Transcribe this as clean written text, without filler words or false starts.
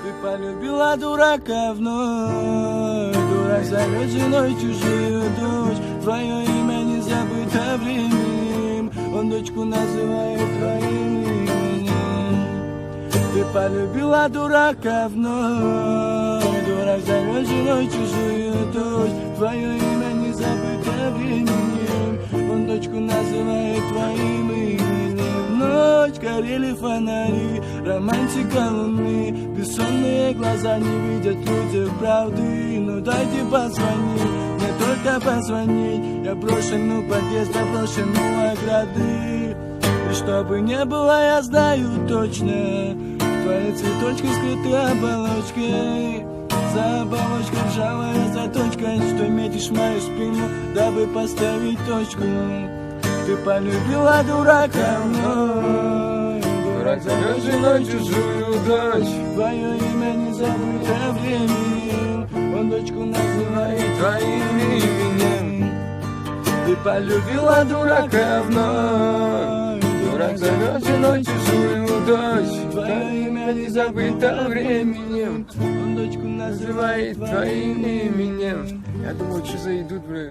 Ты полюбила дурака вновь, дурак зовет женой чужую дочь. Твое имя не забыто временем, он дочку называет твоим именем. Ты полюбила дурака вновь, дурак зовет женой чужую дочь. Твое имя не забыто временем, он дочку называет твоим именем. Ночь горели фонари, романтика луны, бессонные глаза не видят люди правды. Ну дайте позвонить, мне только позвонить. Я брошен у подъезда, брошен у ограды. И чтобы не было, я знаю точно, твои цветочки скрыты оболочкой. За оболочкой ржавая заточка, что метишь мою спину, дабы поставить точку. Ты полюбила дурака вновь, дурак зовет женой чужую дочь. Твое имя не забыто временем, он дочку называет твоим именем. Ты полюбила дурака вновь, дурак зовет женой чужую дочь. Твое имя не забыто временем, он дочку называет твоим именем. Я думал, что зайдут, бля.